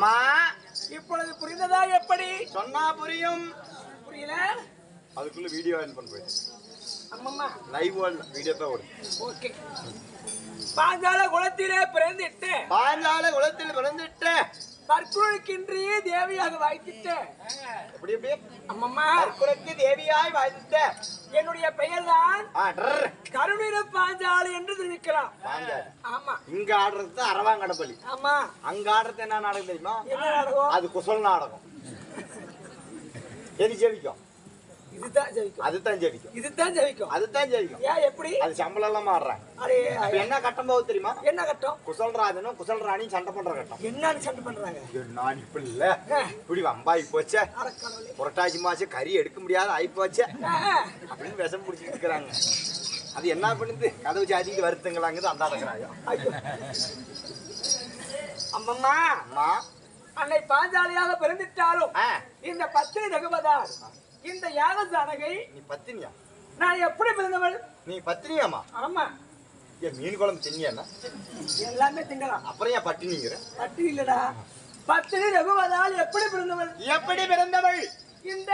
அம்மா இப்பொழுது புரிந்ததா? எப்படி சொன்னா புரியும். புரியல? அதுக்குள்ள வீடியோ ஆன் பண்ண போயிடு. அம்மம்மா லைவ் ஓடல, வீடியோ தான் ஓடு. ஓகே. பாஞ்சால குலத்திலே பிறந்திட்டு தற்குறளுக்கின்றி தேவியாக வாய்த்திட்டு எப்படி எப்படி அம்மம்மா தற்குறளுக்கு தேவியாய் வாய்த்த என்னுடைய பெயர் தான் கருணிர பாஞ்சாலி என்று தெரிவிக்கலாம். ஆமா, இங்க ஆடுறது அரவாங்கடப்பள்ளி. ஆமா, அங்க ஆடுறது என்ன நாடகம் தெரியுமா? என்ன நாடகம்? அது குசல் நாடகம். எது ஜெயிக்கும்? இதுதான் ஜெயிக்கும். அதுதான் ஜெயிக்கும். இதுதான் ஜெயிக்கும். அதுதான் ஜெயிக்கும். ஏன் எப்படி? அது சம்பளம் எல்லாம் ஆடுறாங்க. என்ன கட்டம் போகுது தெரியுமா? என்ன கட்டம்? குசல்ராஜனும் குசல் ராணியும் சண்டை பண்ற கட்டம். என்னன்னு சண்டை பண்றாங்க? நான் இப்ப இல்ல இப்படி வம்பாயி போச்சே, புரட்டாசி மாசம் கறி எடுக்க முடியாத ஆயி போச்சே அப்படின்னு விஷம் பிடிச்சிட்டு இருக்கிறாங்க. அது என்ன பண்ணுது? கதவு ஜாதிக்கு வருத்துங்களாங்குது அந்த அடக்குறாங்க. அம்மம்மா அம்மா அன்னை பாஞ்சாலியாக பிறந்துட்டாலும் இந்த பத்தினி தகுவதால் இந்த யாக ஜானகை. நீ பத்தினியா? நான் எப்படி பிறந்தவள்? நீ பத்தினியாமா? ஆமா. ஏன் மீன் குழம்பு தின்னியா? எல்லாமே திங்கலாம். அப்புறம் ஏன் பட்டினிங்கிற? பட்டினி இல்லடா, பத்தினி தகுவதால் எப்படி பிறந்தவள்? எப்படி பிறந்தவள்? இந்த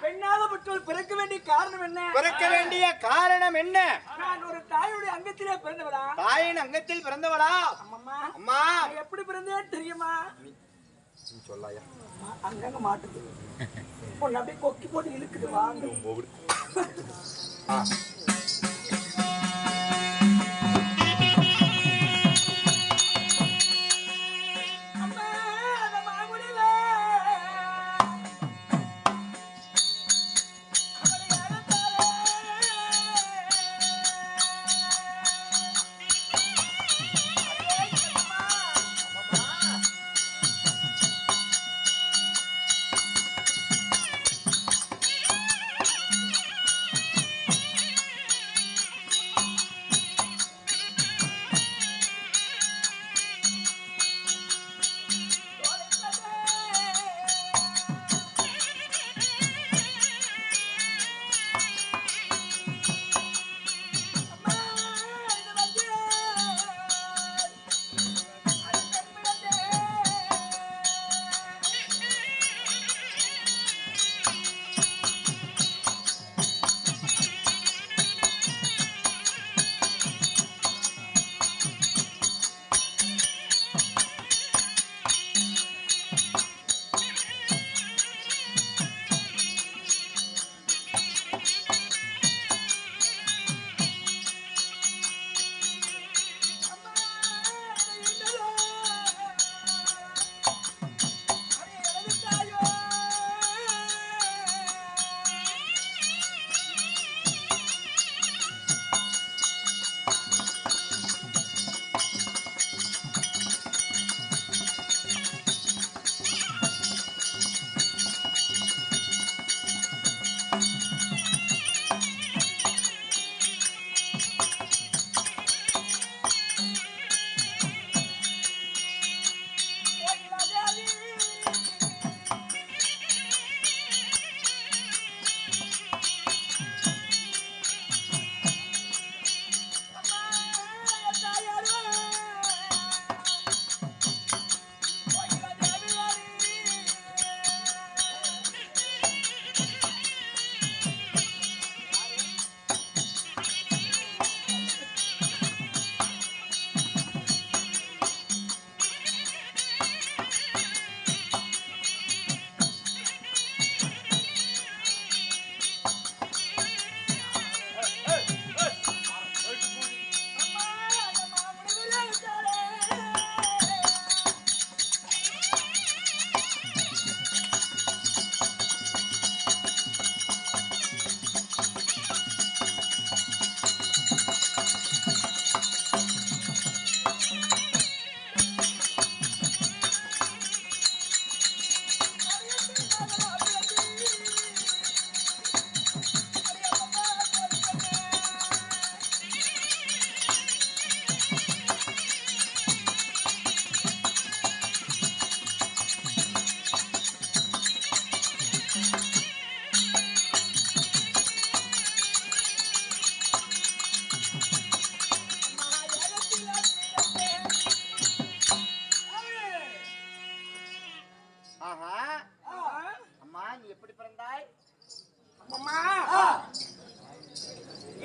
பெண்ணாகப்பட்டவள் பிறக்க வேண்டிய காரணம் என்ன? பிறக்க வேண்டிய காரணம் என்ன? நான் ஒரு தாயுடைய அங்கத்திலே பிறந்தவளா? தாயின் அங்கத்தில் பிறந்தவளா? அம்மா அம்மா எப்படி பிறந்தேன் தெரியுமா? சொல்லாயா? அங்கங்க மாட்டுது, பொண்ணு அப்படியே கொக்கி போட்டு இழுக்குது. வாங்க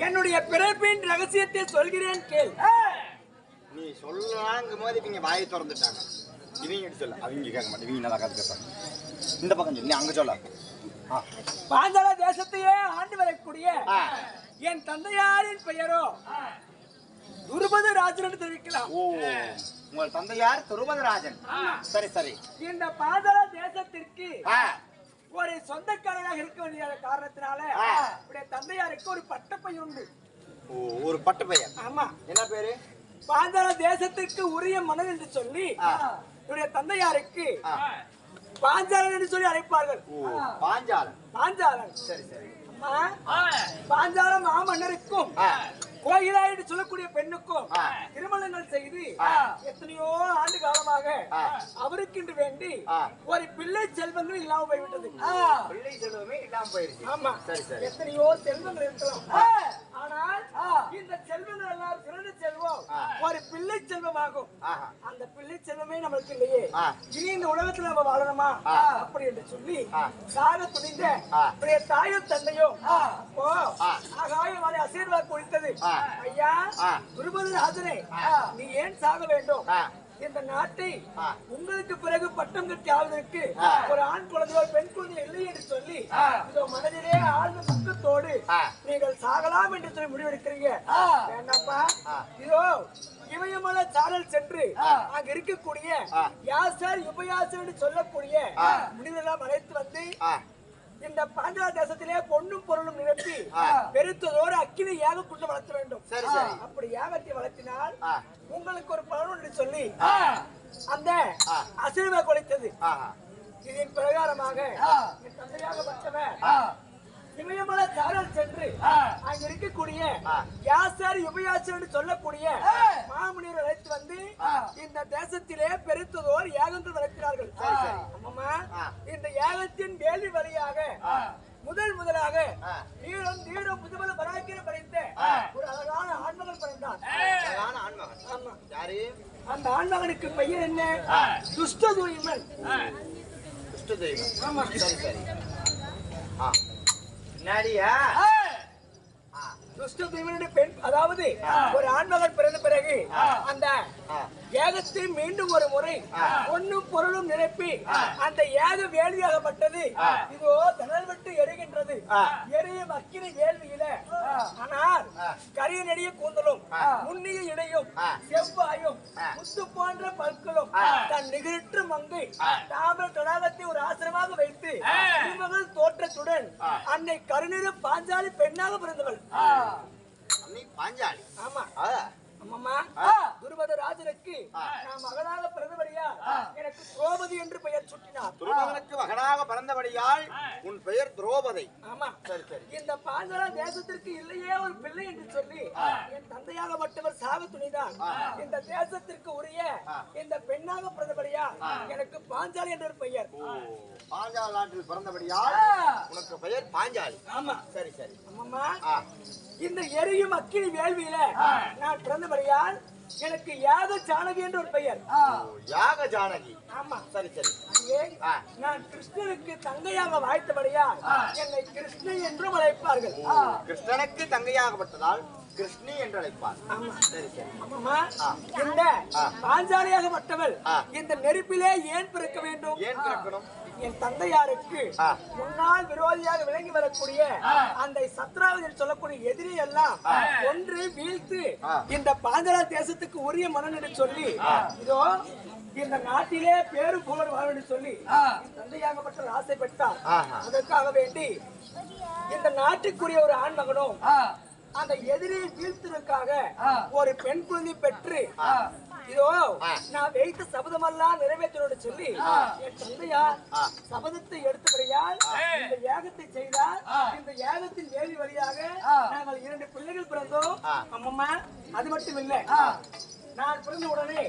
என்னுடைய பிறப்பின் ரகசியத்தை சொல்கிறேன் கேள். நீ சொல்லலாங்கும் போது இவங்க வாயை திறந்துட்டாங்க. இவங்க சொல்ல அவங்க கேட்க மாட்டேன். இவங்க நல்லா காத்து கேட்பாங்க. இந்த பக்கம் சொல்லி அங்க சொல்ல. பாஞ்சால தேசத்தையே ஆண்டு வரக்கூடிய என் தந்தையாரின் பெயரோ துருபத ராஜன் என்று தெரிவிக்கலாம். ஓ, உங்கள் தந்தையார் துருபதராஜன். சரி சரி. இந்த பாஞ்சால தேசத்திற்கு ஒரு சொந்தக்காரராக இருக்க வேண்டிய காரணத்தினால உடைய தந்தையாருக்கு ஒரு பட்டப்பையன் உண்டு. ஓ, ஒரு பட்டப்பையன். ஆமா. என்ன பேரு? பாஞ்சால தேசத்திற்கு உரிய மன்னன் என்று சொல்லி உடைய தந்தையாருக்கு பாஞ்சாலன் என்று சொல்லி அழைப்பார்கள். ஓ, பாஞ்சாலன். பாஞ்சாலன். சரி சரி. பாஞ்சால மாமன்னருக்கும் கோயிலா என்று சொல்லக்கூடிய பெண்ணுக்கும் திருமணங்கள் செய்து எத்தனையோ ஆண்டு காலமாக அவருக்கு என்று வேண்டி ஒரு பிள்ளை செல்வங்கள் இல்லாம போய்விட்டது. பிள்ளை செல்வமே இல்லாம போயிருச்சு. ஆமா. சரி சரி. எத்தனையோ செல்வங்கள் இருக்கலாம். ஆனால் இந்த செல்வங்கள் எல்லாம் சிறந்த செல்வம் ஒரு பிள்ளை செல்வமாகும். அந்த பிள்ளை செல்வமே நம்மளுக்கு இல்லையே, இனி இந்த உலகத்துல நம்ம வாழணுமா அப்படி என்று சொல்லி சாக துணிந்த தாயும் தந்தையும் அப்போ ஆகாய வாழை ஆசீர்வாதம் கொடுத்தது. ஐயா துருபத ராஜனே, நீ ஏன் சாக வேண்டும்? இந்த நாட்டை உங்களுக்கு பிறகு பட்டம் கட்டி ஆவதற்கு ஒரு ஆண் குழந்தை ஒரு பெண் குழந்தை இல்லை என்று சொல்லி இதோ மனதிலே ஆழ்ந்த துக்கத்தோடு நீங்கள் சாகலாம் என்று சொல்லி முடிவெடுக்கிறீங்க. வேண்டாப்பா, இதோ இமயமலை சாரல் சென்று அங்க இருக்கக்கூடிய யாசர் உபயாசர் என்று சொல்லக்கூடிய முடிவெல்லாம் அழைத்து வந்து இந்த பாஞ்சால தேசத்திலே பொண்ணும் பொருளும் நிரப்பி பெருத்ததோடு அக்கினி யாக கொண்டு வளர்த்த வேண்டும். அப்படி யாகத்தை வளர்த்தினால் உங்களுக்கு ஒரு பலன் என்று சொல்லி அந்த அசைவ கொலைத்தது. இதன் பிரகாரமாக என் தந்தையாக பட்டவர் இமயமலை சாரல் சென்று அங்க இருக்கக்கூடிய யாசர் உபயாசர் என்று சொல்லக்கூடிய மாமுனிவர் அழைத்து வந்து இந்த தேசத்திலே பெருத்ததோர் யாகங்கள் வளர்க்கிறார்கள். அம்மா, இந்த யாகத்தின் வேள்வி வழியாக முதலாக நீளம் நீளம் புதுமல பராக்கிரம் படைத்த ஒரு அழகான ஆண்மகன் பிறந்தான். ஆமா. அந்த ஆண்மகனுக்கு பெயர் என்ன? துஷ்டதூய்மன். துஷ்டதூய்மன். ஆமா. சரி சரி. பெண், அதாவது ஒரு ஆண்மகன் பிறந்த பிறகு அந்த யாகத்தை மீண்டும் ஒரு முறை பொன்னும் பொருளும் நிரப்பி அந்த யாக வேள்வியாகப்பட்டது. இதோ தனல் விட்டு எரிகின்றது. எரியும் அக்கினி வேள்வியில ஆனால் கரிய நெடிய கூந்தலும் முன்னிய இடையும் செவ்வாயும் முத்து போன்ற பற்களும் தன் நிகழ்ற்று மங்கை தாமல் தடாகத்தை ஒரு ஆசிரமாக வைத்து திருமகள் தோற்றத்துடன் அன்னை கருநிற பாஞ்சாலி பெண்ணாக பிறந்தவள். பாஞ்சாலி. ஆமா. அம்மா, துருபத ராஜனுக்கு நான் மகனாக பிறந்தபடியால் எனக்கு திரௌபதி என்று பெயர் சுட்டினார். துருபதனுக்கு மகனாக பிறந்தபடியால் உன் பெயர் திரௌபதி. ஆமா. சரி சரி. இந்த பாஞ்சால தேசத்திற்கு இல்லையே ஒரு பிள்ளை என்று சொல்லி என் தந்தையாகப்பட்டவர் சாக துணிதான். இந்த தேசத்திற்கு உரிய இந்த பெண்ணாக பிறந்தபடியால் எனக்கு பாஞ்சாலி என்ற பெயர். பாஞ்சால நாட்டில் பிறந்தபடியால் உனக்கு பெயர் பாஞ்சாலி. ஆமா. சரி சரி. அம்மா, இந்த எரியும் அக்கினி வேள்வியில நான் பிறந்தபடியால் எனக்கு யாக ஜானகி என்று ஒரு பெயர். யாக ஜானகி. ஆமா. சரி சரி. நான் கிருஷ்ணனுக்கு தங்கையாக வாய்த்தபடியால் என்னை கிருஷ்ணன் என்றும் அழைப்பார்கள். கிருஷ்ணனுக்கு தங்கையாகப்பட்டதால் கிருஷ்ணி என்று அழைப்பார். சரி சரி. இந்த பாஞ்சாலியாகப்பட்டவள் இந்த நெருப்பிலே ஏன் பிறக்க வேண்டும்? ஏன் பிறக்கணும்? என் தந்தையாருக்கு முன்னாள் விரோதியாக விளங்கி வரக்கூடிய அந்த சத்ராவதி சொல்லக்கூடிய எதிரி எல்லாம் ஒன்று வீழ்த்து இந்த பாஞ்சால தேசத்துக்கு உரிய மன்னன் என்று சொல்லி இதோ இந்த நாட்டிலே பேரு புகழ் வாழ என்று சொல்லி தந்தையாகப்பட்ட ஆசைப்பட்டார். அதற்காக வேண்டி இந்த நாட்டுக்குரிய ஒரு ஆண்மகனும் அந்த எதிரியை வீழ்த்துவதற்காக ஒரு பெண் குழந்தை பெற்று இதோ நான் வைத்த சபதமெல்லாம் நிறைவேற்றோடு சொல்லி என் தந்தையார் சபதத்தை எடுத்தபடியால் இந்த யாகத்தை செய்தார். இந்த யாகத்தின் வேலி வழியாக நாங்கள் 2 பிள்ளைகள் பிறந்தோம். அம்மம்மா, அது மட்டும் இல்லை, நான் பிறந்த உடனே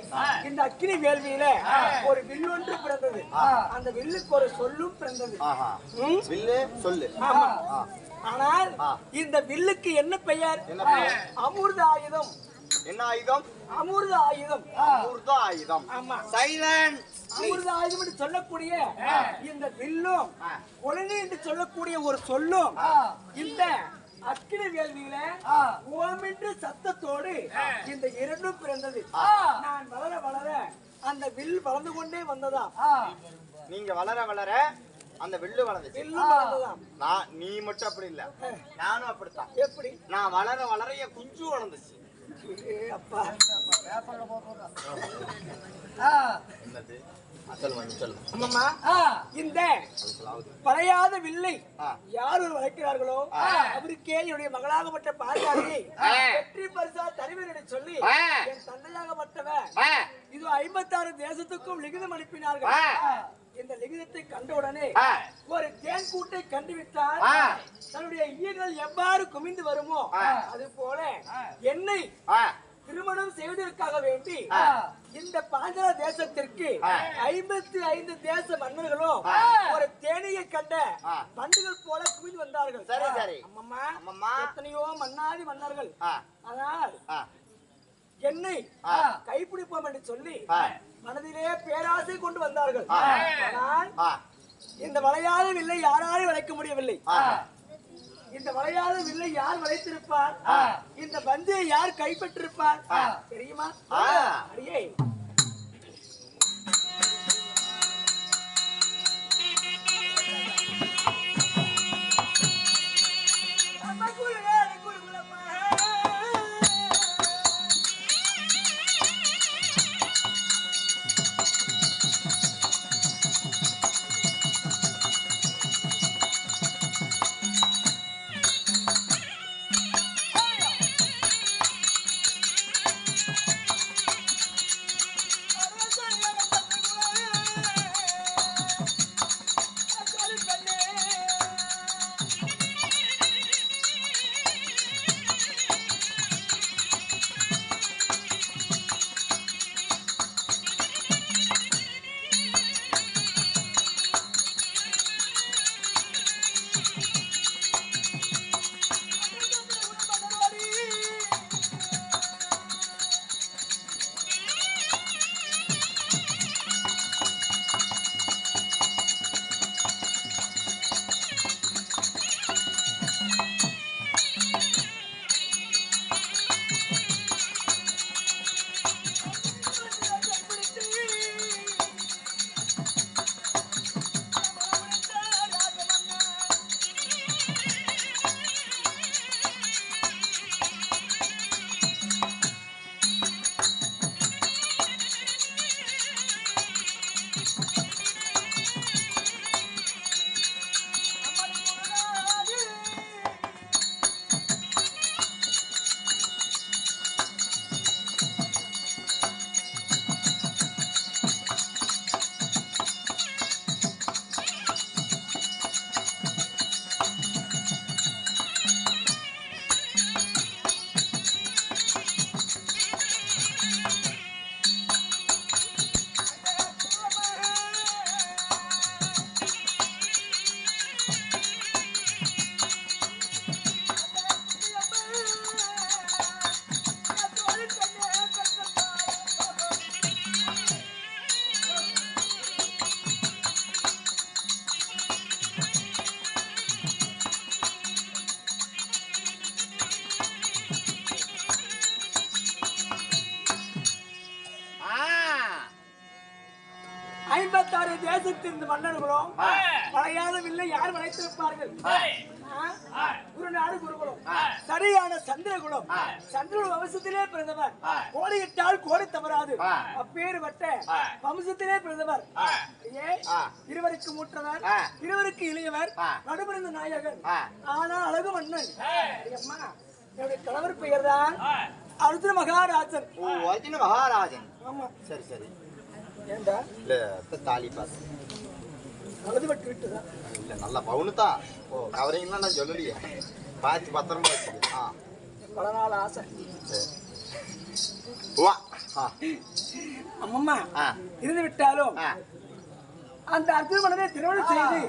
இந்த அக்கினி வேள்வியில ஒரு வில் ஒன்று பிறந்தது. அந்த வில்லுக்கு ஒரு சொல்லும் பிறந்தது. சொல்லு. ஆனால் இந்த வில்லுக்கு என்ன பெயர்? அமிர்த ஆயுதம். என்ன ஆயுதம்? அமிர்த ஆயுதம். அமிர்த ஆயுதம். ஆமா. சைலன்ஸ். அமிர்த ஆயுதம் என்று சொல்லக்கூடிய இந்த வில்லும் கொலனி என்று சொல்லக்கூடிய ஒரு சொல்லும் இந்த அக்கினி வேள்வியில ஓம் என்று சத்தத்தோடு இந்த இரண்டும் பிறந்தது. நான் வளர வளர அந்த வில் வளர்ந்து கொண்டே வந்ததா. நீங்க வளர வளர அந்த வில்லு வளர்ந்துச்சு. நீ மட்டும் அப்படி இல்ல, நானும் அப்படித்தான். எப்படி? நான் வளர வளர என் குஞ்சு வளர்ந்துச்சு. அப்பா இந்த பழையாத வில்லை யார் ஒரு வளர்க்கிறார்களோ அவருக்கே என்னுடைய மகளாகப்பட்ட பாஞ்சாலியை வெற்றி பரிசா தருவேன் என்று சொல்லி என் தந்தையாகப்பட்டவர் இது 56 தேசத்துக்கும் லிகிதம் அனுப்பினார்கள். இந்த லிகிதத்தை கண்டவுடனே ஒரு தேன் கூட்டை கண்டுவிட்டால் தன்னுடைய ஈர்கள் எவ்வாறு குமிந்து வருமோ அது போல என்னை திருமணம் செய்வதற்காக வேண்டி இந்த பாஞ்சால தேசத்திற்கு 55 தேச மன்னர்களும் ஒரு தேனியை கண்ட பண்டுகள் போல குவிந்து வந்தார்கள். சரி சரி அம்மம்மா, எத்தனையோ மன்னாதி மன்னர்கள் ஆனால் என்னை கைப்பிடிப்போம் என்று சொல்லி மனதிலே பேராசை கொண்டு வந்தார்கள். ஆனால் இந்த வளையாத வில்லை யாராலும் வளைக்க முடியவில்லை. இந்த வளையாத வில்லை யார் வளைத்திருப்பார்? இந்த பந்தையை யார் கைப்பற்றிருப்பார் தெரியுமா? அடியே தேசத்தின் மன்னர்களும் வளையாத வில்லை யார் வளைத்திருப்பார்கள்? குருநாடு குருகுலம், சரியான சந்திரகுலம், சந்திர வம்சத்திலே பிறந்தவர், கோடியிட்டால் கோடி தவறாது அப்பேறுபட்ட வம்சத்திலே பிறந்தவர். இருவருக்கு மூற்றவர், இருவருக்கு இளையவர், நடுபிறந்த நாயகன், ஆனால் அழகு மன்னன். அம்மா, என்னுடைய கணவர் பெயர் தான் அர்ஜுன மகாராஜன். அர்ஜுன மகாராஜன். ஆமா. சரி சரி. ஏண்டா இல்ல தாலி பாஸ் வலது பட்டு விட்டுதா? இல்ல நல்ல பவுனு தான். ஓ கவரிங்லாம் நான் சொல்லலையே, பார்த்து பத்திரமா வச்சுக்க. பல நாள் ஆசை. வா அம்மம்மா இருந்து விட்டாலும் அந்த அர்ஜுன மன்னனை திருமணம் செய்து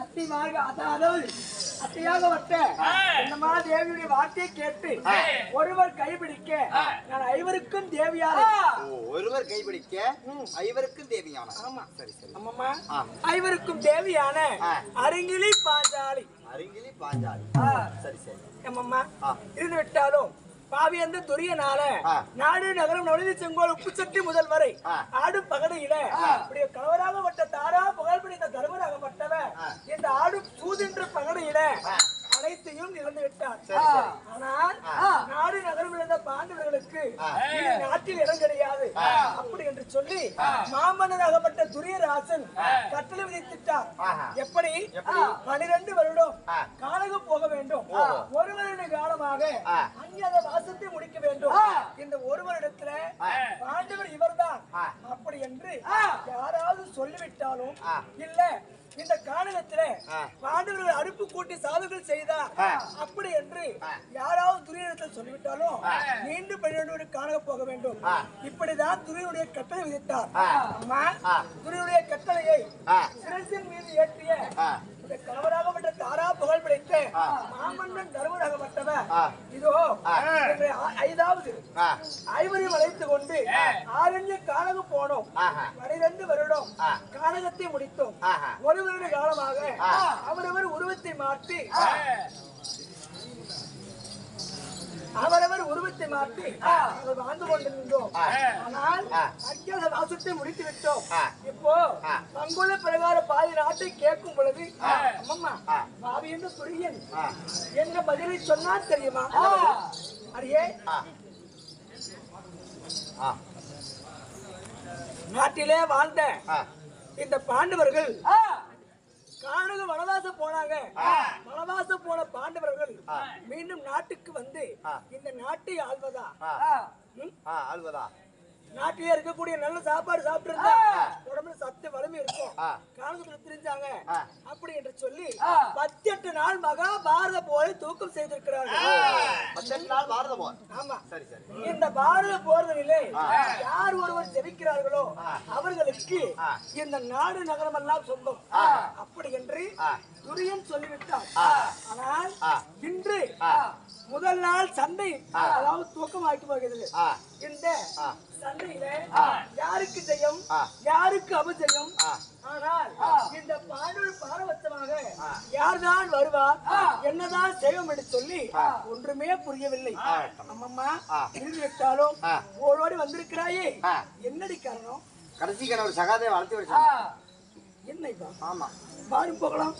அத்தையாக வட்ட என்னமா தேவியுடைய வார்த்தையை கேட்டு ஒருவர் கைபிடிக்க நான் ஐவருக்கும் தேவியான. ஒருவர் கைபிடிக்க ஐவருக்கும் தேவியான. ஆமா சரி சரி. அம்மம்மா ஐவருக்கும் தேவியான அருங்கிலி பாஞ்சாலி. அருங்கிலி பாஞ்சாலி. சரி சரி. அம்மா இருந்து விட்டாலும் பாவி அந்த துரியனால நாடு நகரம் நுழைந்து செங்கோல் உப்பு சட்டி முதல் வரை ஆடு பகடையில இப்படி கலவராகப்பட்ட தாரா புகழ் பிடித்த தருவராகப்பட்டவர் இந்த ஆடு சூதின்ற பகடையில அனைத்தையும் இழந்து விட்டார். ஆனால் நாடு நகரம் இழந்த பாண்டவர்களுக்கு நாட்டில் இடம் கிடையாது அப்படி என்று சொல்லி மாமன்னராகப்பட்ட துரியராசன் கட்டளை விதித்திட்டார். எப்படி 12 வருடம் கானகம் போக வேண்டும், 1 வருட காலமாக அங்கே வாசத்தை முடிக்க வேண்டும். இந்த 1 வருடத்துல பாண்டவர் இவர்தான் அப்படி என்று யாராவது சொல்லிவிட்டாலும் இல்ல இந்த கானகத்துல பாண்டவர்கள் அடுப்பு கூட்டி சாதுகள் செய்தார் அப்படி என்று யாராவது துரியனிடத்தில் சொல்லிவிட்டாலும் மீண்டும் 12 கானகம் போக வேண்டும். இப்படிதான் துரியனுடைய கட்டளை விதித்தார். அம்மா துரியனுடைய கட்டளையை சிரசின் மீது ஏற்றிய கலவராகப்பட்ட தாரா புகழ் பிடித்த மாமன்னன் தர்மராகப்பட்டவர் இதோ 5வது ஐவரையும் அழைத்துக் கொண்டு ஆரண்ய கானகம் போனோம். 12 வருடம் கானகத்தை முடித்தோம். 1 வருட காலமாக அவரவர் உருவத்தை மாற்றி வாழ்ந்து கொண்டிருந்தோம். ஆனால் அக்கியாத வாசத்தை முடித்து விட்டோம். இப்போ பங்குள்ள பிரகார பாதி நாட்டை கேட்கும் பொழுது அம்மா பாவி என்று துரியன் என்ற பதிலை சொன்னால் தெரியுமா? அடியே நாட்டிலே வாழ்ந்த இந்த பாண்டவர்கள் கானக வனவாசம் போனாங்க. வனவாசம் போன பாண்டவர்கள் மீண்டும் நாட்டுக்கு வந்து இந்த நாட்டை ஆள்வதா? நாட்டிலே இருக்கக்கூடிய நல்ல சாப்பாடு சாப்பிட்டு இருந்தா உடம்புல சத்து வலிமை இருக்கும். கானகத்துல தெரிஞ்சாங்க அப்படி என்று சொல்லி 18 நாள் மகாபாரத போரை தூக்கம் செய்திருக்கிறார்கள். 18 நாள் பாரத போர். ஆமா. இந்த பாரத போர்களிலே யார் ஒருவர் ஜெயிக்கிறார்களோ அவர்களுக்கு இந்த நாடு நகரம் எல்லாம் சொந்தம் அப்படி என்று துரியன் சொல்லிவிட்டார். ஆனால் இன்று முதல் நாள் சண்டை அதாவது தூக்கமாக்கி போகிறது. இந்த சண்டையில யாருக்கு ஜெயம் யாருக்கு அபஜயம்? ஆனால் இந்த பாண்டவர் பாரபட்சமாக யார்தான் வருவார் என்னதான் செய்வோம் என்று சொல்லி ஒன்றுமே புரியவில்லை. அம்மம்மா இருந்துவிட்டாலும் ஓடோடி வந்திருக்கிறாயே என்னடி காரணம்? கடைசி கணவர் சகாதேவ வளர்த்து வச்சு என்ன? ஆமா பாரும் போகலாம்.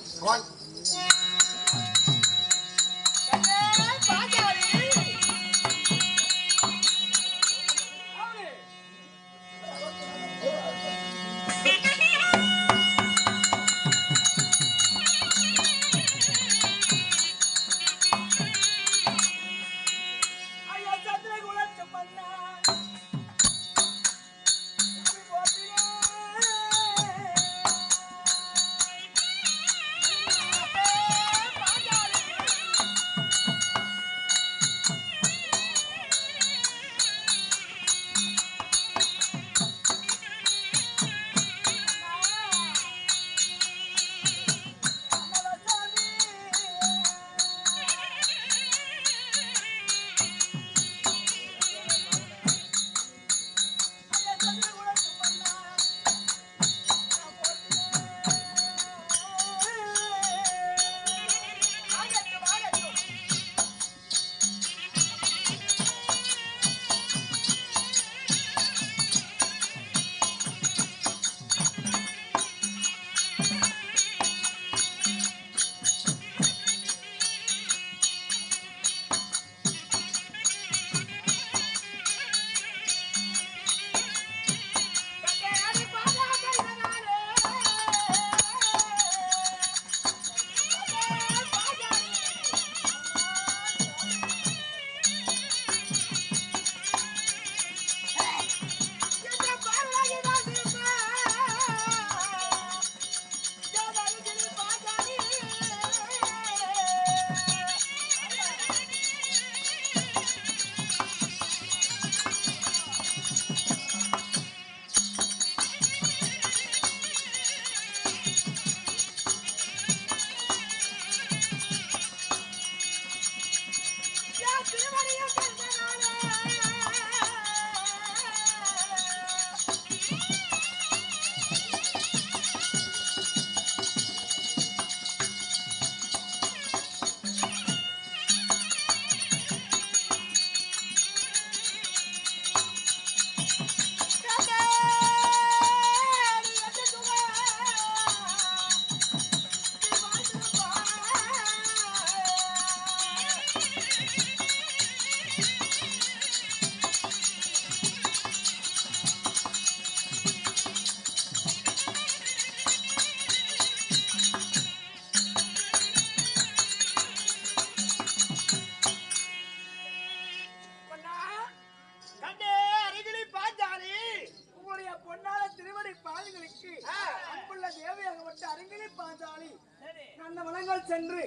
சென்று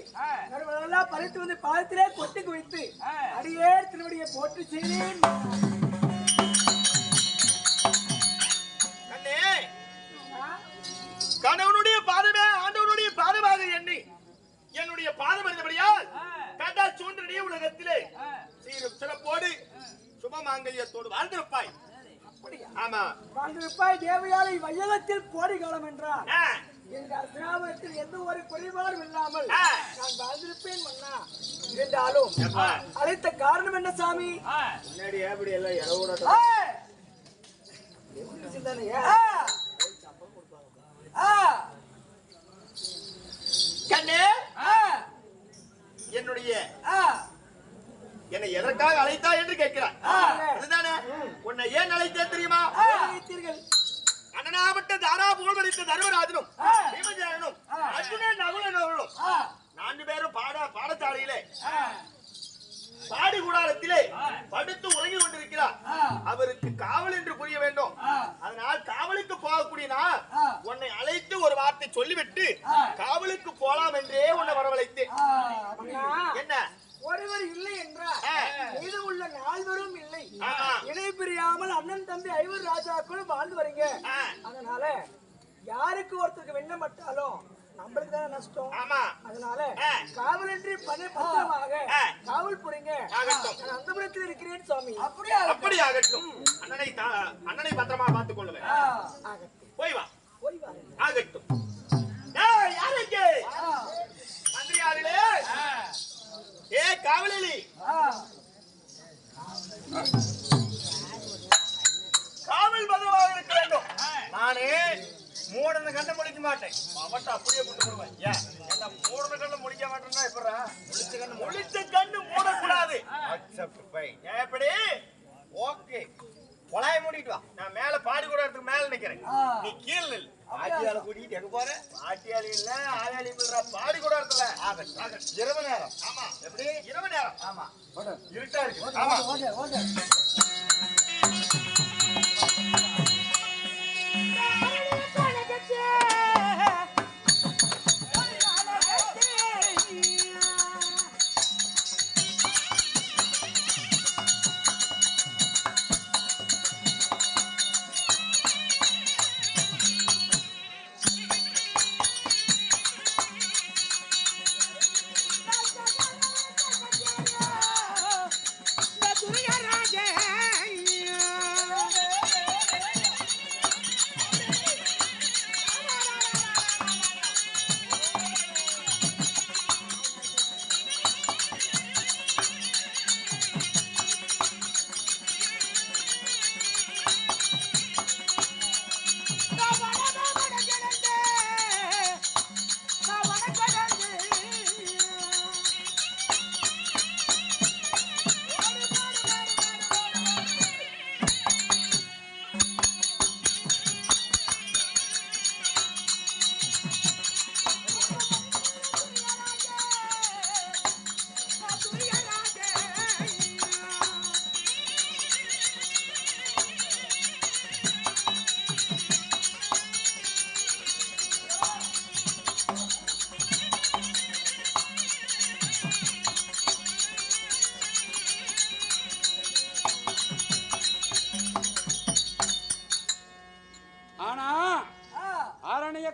நடுவரெல்லாம் பறித்து வந்து பாதத்திலே கொட்டி குவித்து அடியே திருவடியை போட்டு செய்தேன். கணவனுடைய பாதமே ஆண்டவனுடைய பாதமாக எண்ணி என்னுடைய பாதம் அறிந்தபடியால் கண்டா சூழ்நிலைய உலகத்திலே சீரும் சிறப்போடு சுபமாங்கல்யத்தோடு வாழ்ந்திருப்பாய். ஆமா, வாழ்ந்திருப்பாய். தேவையாலை வையகத்தில் கோடி காலம் என்றார். எங்க அர்த்தநாமத்தில் எந்த ஒரு குறைபாடும் இல்லாமல் நான் வாழ்ந்திருப்பேன் மன்னா. இருந்தாலும் அழைத்த காரணம் என்ன சாமி? முன்னாடி எப்படி எல்லாம் இரவோட கண்ணே, என்னுடைய என்னை எதற்காக அழைத்தா என்று கேட்கிறார். அதுதானே உன்னை ஏன் அழைத்தேன் தெரியுமா? அண்ணனாவட்ட தாரா புகழ்வளித்த தர்மராஜனும் பீமஜேனனும் அர்ஜுனன் நகுலனும் 4 பேரும் பாடசாலையிலே பாடி கூடாரத்திலே படுத்து உறங்கி கொண்டிருக்கிறார். அவருக்கு காவல் என்று புரிய வேண்டும். அதனால் காவலுக்கு போகக்கூடிய நான் உன்னை அழைத்து ஒரு வார்த்தை சொல்லிவிட்டு காவலுக்கு போலாம் என்றே உன்னை வரவழைத்தேன். என்ன ஒருவர் இல்லை என்றால் மீது உள்ள 4 பேரும் இல்லை. இணை பிரியாமல் அண்ணன் தம்பி 5 ராஜாக்களும் வாழ்ந்து வரீங்க. அதனால யாருக்கு ஒருத்தருக்கு வெண்ணப்பட்டாலும் நம்மளுக்கு தானே நஷ்டம். அதனால காவலன்றி பத்திரமாக காவல் புரிங்க. நான் அந்த புறத்தில் இருக்கிறேன் சுவாமி. அப்படி ஆகட்டும். அண்ணனை பத்திரமா பார்த்துக் கொள்ளுவேன். போய் வா, போய் வா. ஆகட்டும். யாருக்கு மந்திரியாரிலே ஏ காவலி காவல் பதவாக இருக்க வேண்டும். நானே மூடன கண்ண முடிக்க மாட்டேன். அவட்ட அப்படியே கொண்டு போடுவேன். ஏன் என்ன மூடன கண்ண முடிக்க மாட்டேன்னா எப்பறா? முழிச்ச கண்ணு மூடக்கூடாது. Accept fine. எப்படி? ஓகே. கொலாய மூடிட்டு வா. நான் மேல பாடி கூடறதுக்கு மேல நிக்கிறேன். நீ கீழ நில். ஆட்டியால கூட்டிட்டு எங்க போற? ஆட்டியால இல்ல, ஆயாலி இல்ல, பாடி கூடறதுல. இரவு நேரம். ஆமா. எப்படி? இரவு நேரம். ஆமா. இருட்டா இருக்கு. ஆமா. Okay okay.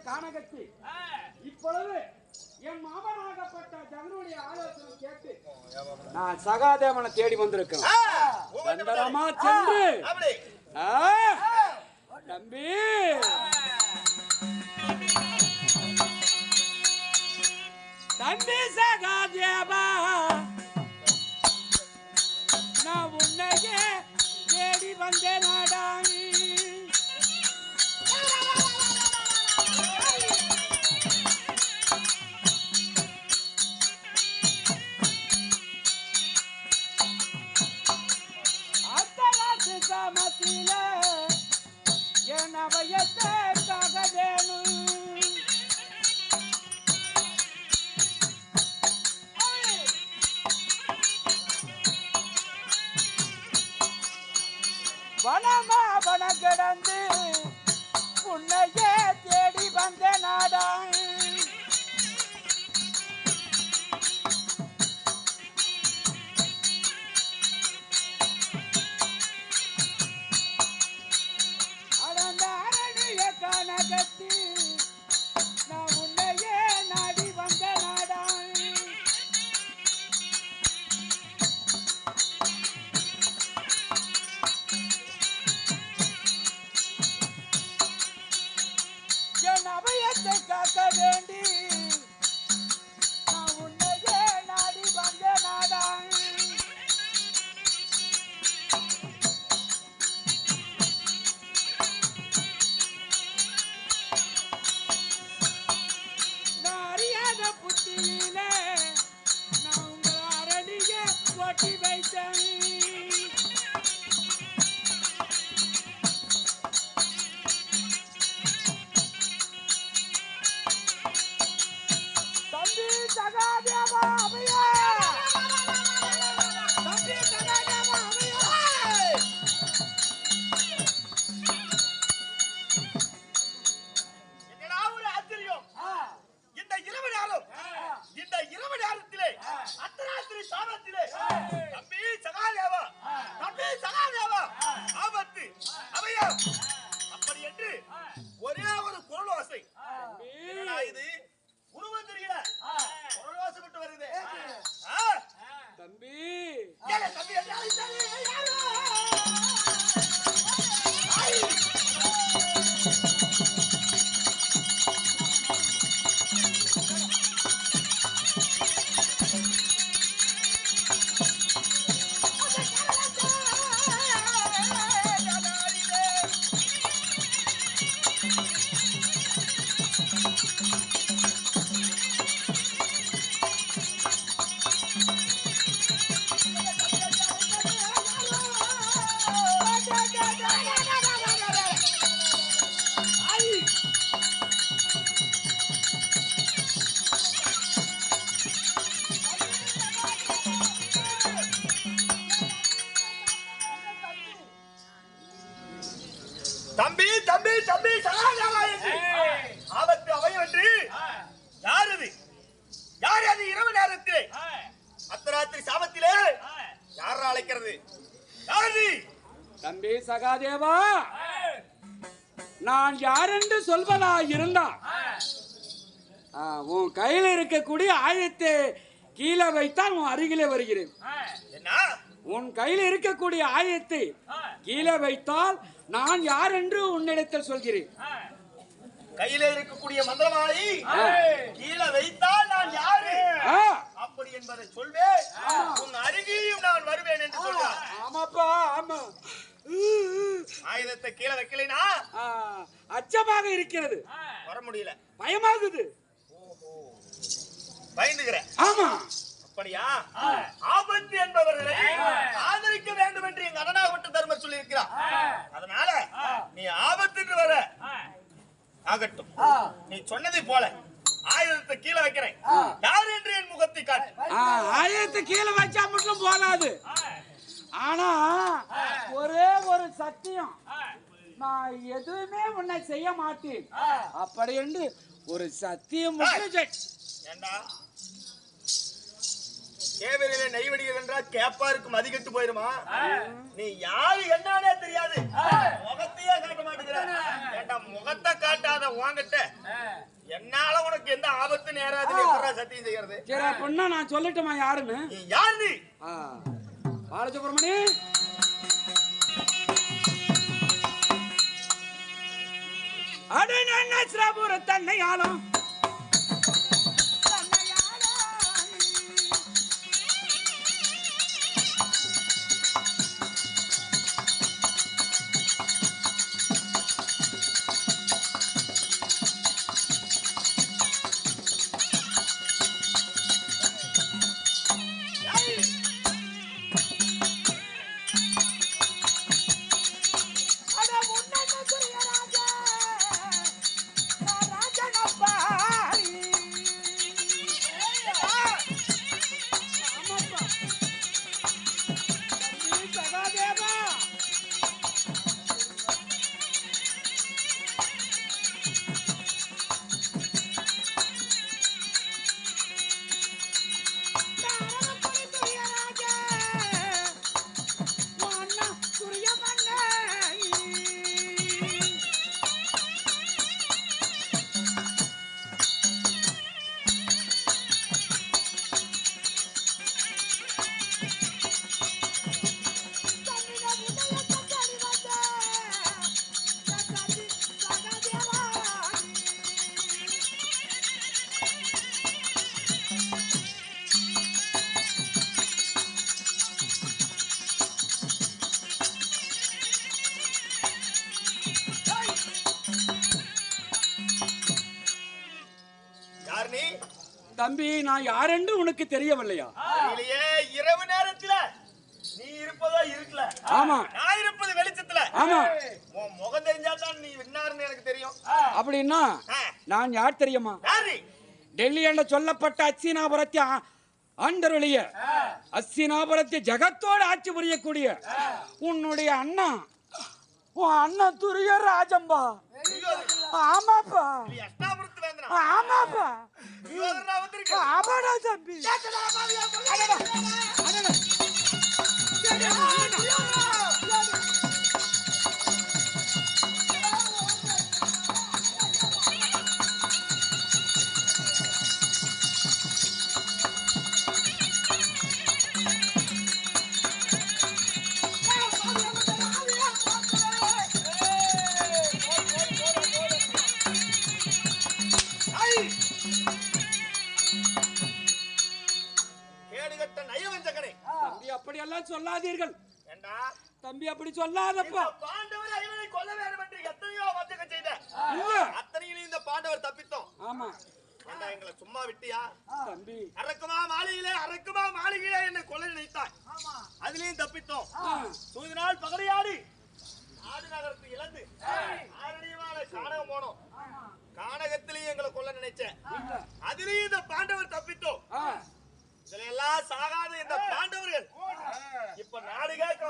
காணகத்தி இப்பொழுது என் மாமனாகப்பட்ட ஜகனுடைய ஆலோசனை கேட்டு நான் சகாதேவனை தேடி வந்திருக்கிறேன். சந்தரமா சென்று தம்பி தம்பி சகாதேவா நான் உன்னையே தேடி வந்தேன் நாடாங்கி மத்தியில என் அவையத்தை தகதேனும் வனமா வன கிடந்து உன்னையே தேடி வந்த நாடான் வேண்டி நான் உன்னையே நாடி வந்த நாடான் நான் அறியாத புத்தியிலே நான் உங்கள் அரணியை ஒட்டி வைத்தேன் சகாதேவா அவையா தம்பி சகாதேவா அவையா என்னடா ஒரு ஆச்சரியம் இந்த இரவு நேரத்திலே அர்த்தராத்திரி சாமத்திலே தம்பி சகாதேவா ஆபத்து அவையா அப்படி என்று ஒரே ஒரு குரல் ஓசை இது உருவம் தெரியல குரல் ஓசை விட்டு வருது தம்பி தம்பி என்ன தம்பி சகாதேவா ஆபத்து அவையும் என்று யார் அது இரவு நேரத்திலே அர்த்தராத்திரி சாமத்திலே யார் அழைக்கிறது யாரு தம்பி சகாதேவா நான் யாரென்று சொல்வதா இருந்தா உன் கையில் இருக்கக்கூடிய ஆயத்தை கீழே வைத்தால் உன் அருகிலே வருகிறேன் என்ன உன் கையில் இருக்கக்கூடிய ஆயத்தை கீழே வைத்தால் நான் யார் என்று உன்னிடத்தில் சொல்கிறேன் கையில இருக்கக்கூடிய மந்திரமாலை கீழே வைத்தால் நான் யாரு அப்படி என்பதை சொல்வேன் உன் அருகிலும் நான் வருவேன் என்று சொல்றார் ஆமாப்பா ஆமா ஆயுதத்தை கீழே வைக்கலைனா அச்சமாக இருக்கிறது வர முடியல பயமாகுது பயந்துகிறேன் ஆமா அப்படியா ஆபத்து என்பவர்களை ஆதரிக்க வேண்டும் என்று எங்க அண்ணனாகப்பட்ட தர்மர் சொல்லி இருக்கிறார் அதனால நீ ஆபத்து என்று வர ஆகட்டும் நீ சொன்னதை போல ஆயுதத்தை கீழே வைக்கிறேன் யார் என்று என் முகத்தை காட்டு ஆயுதத்தை கீழே வச்சா மட்டும் போதாது ஆனா ஒரே ஒரு சத்தியம் நான் எதுவுமே உன்னை செய்ய மாட்டேன் அப்படி என்று ஒரு சத்தியம் ஏண்டா கேவரிலே நெய்வடிகள் என்றால் கேப்பாருக்கும் அதிகட்டு போயிருமா நீ யாரு என்னன்னே தெரியாது முகத்தையே காட்ட மாட்டேங்கிற ஏண்டா முகத்தை காட்டாத உன்கிட்ட என்னால உனக்கு எந்த ஆபத்து நேராது சத்தியம் செய்யறது சரி அப்படின்னா நான் சொல்லட்டுமா யாருன்னு நீ யார் நீ பாலசுப்ரமணி அடனேஸ்வரபுர தன்னையாலும் ராஜனப்பா தம்பி நான் யாரென்று உனக்கு தெரியவில்லையா? இல்லையே, இரவு நேரத்துல நீ இருப்பதோ இருக்கல. ஆமா, நான் இருப்பது வெளிச்சத்துல. ஆமா, உன் முகம் தெரிஞ்சாதான் நீ வின்னாருன்னு எனக்கு தெரியும். அப்படின்னா நான் யார் தெரியுமா? டெல்லி என்ற சொல்லப்பட்ட அச்சினாபுரத்தை ஆண்டருளிய அச்சினாபுரத்தை ஜகத்தோடு ஆட்சி புரியக்கூடிய உன்னுடைய அண்ணா, உன் அண்ணன் துரிய ராஜம்பா. ஆமாப்பா, ஆமாப்பா, ஆமாடா தம்பி. அப்படியெல்லாம் சொல்லாதீர்கள் தம்பி, அப்படி சொல்லாதப்பா. பாண்டவர் ஐவரை கொல்ல வேண்டும் என்று எத்தனையோ வஞ்சகம் செய்த அத்தனையிலும் இந்த பாண்டவர் தப்பித்தோம். ஆமா, எங்களை சும்மா விட்டியா தம்பி? அரக்குமா மாளிகையிலே என்னை கொல்ல நினைத்தாய், அதுலயும் தப்பித்தோம். சூதினால் பகடையாடி நாடு நகரத்தை இழந்து ஆரணியமான கானகம் போனோம். கானகத்திலேயே எங்களை கொல்ல நினைச்சேன், அதுலயும் இந்த பாண்டவர் தப்பித்தோம். இதுல எல்லாம் சாகாத இந்த பாண்டவர்கள் இப்ப நாடு கேட்க